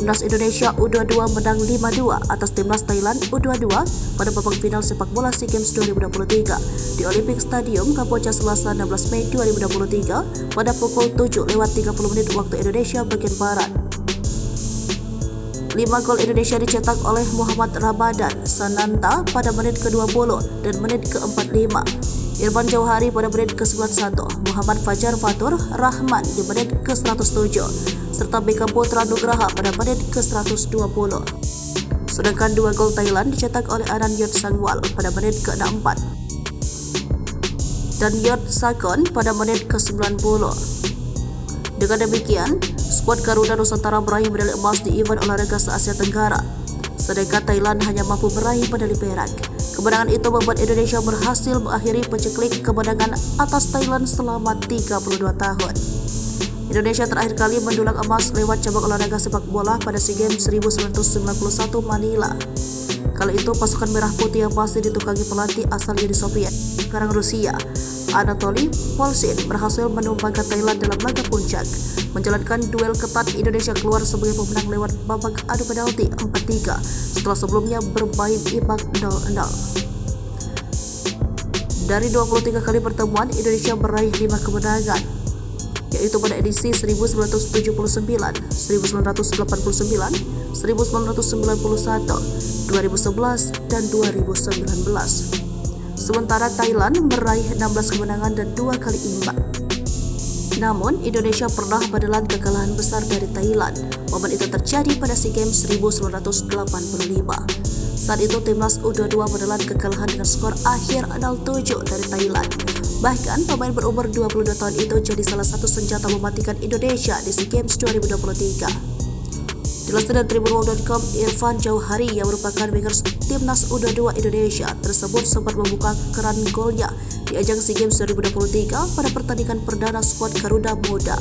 Timnas Indonesia U22 menang 5-2 atas Timnas Thailand U22 pada babak final sepak bola SEA Games 2023 di Olympic Stadium Kamboja Selasa 16 Mei 2023 pada pukul 7:30 waktu Indonesia bagian Barat. 5 gol Indonesia dicetak oleh Muhammad Ramadan Sananta pada menit ke-20 dan menit ke-45, Irfan Jauhari pada menit ke-91, Muhammad Fajar Fatur Rahman di menit ke-107, serta Beka Putra Nugraha pada menit ke-120. Sedangkan 2 gol Thailand dicetak oleh Anand Yodsangwal pada menit ke-64 dan Yod Sakon pada menit ke-90. Dengan demikian, skuad Garuda Nusantara meraih medali emas di event olahraga se-Asia Tenggara, sedangkan Thailand hanya mampu meraih medali perak. Kemenangan itu membuat Indonesia berhasil mengakhiri paceklik kemenangan atas Thailand selama 32 tahun. Indonesia terakhir kali mendulang emas lewat cabang olahraga sepak bola pada SEA Games 1991 Manila. Kala itu pasukan merah putih yang masih ditukangi pelatih asal Uni Soviet, sekarang Rusia, Anatoly Polsin, berhasil menumbangkan Thailand dalam laga puncak. Menjalankan duel ketat, Indonesia keluar sebagai pemenang lewat babak adu penalti 4-3 setelah sebelumnya bermain imbang 0-0. Dari 23 kali pertemuan, Indonesia meraih 5 kemenangan, yaitu pada edisi 1979, 1989, 1991, 2011, dan 2019. Sementara Thailand meraih 16 kemenangan dan 2 kali imbang. Namun, Indonesia pernah menelan kekalahan besar dari Thailand. Momen itu terjadi pada SEA Games 1985. Saat itu Timnas U22 menelan kekalahan dengan skor akhir 0-7 dari Thailand. Bahkan, pemain berumur 22 tahun itu jadi salah satu senjata mematikan Indonesia di SEA Games 2023. Dilansir dari tribunworld.com, Irfan Jauhari yang merupakan winger Timnas U22 Indonesia tersebut sempat membuka keran golnya di ajang SEA Games 2023 pada pertandingan perdana skuad Garuda Muda.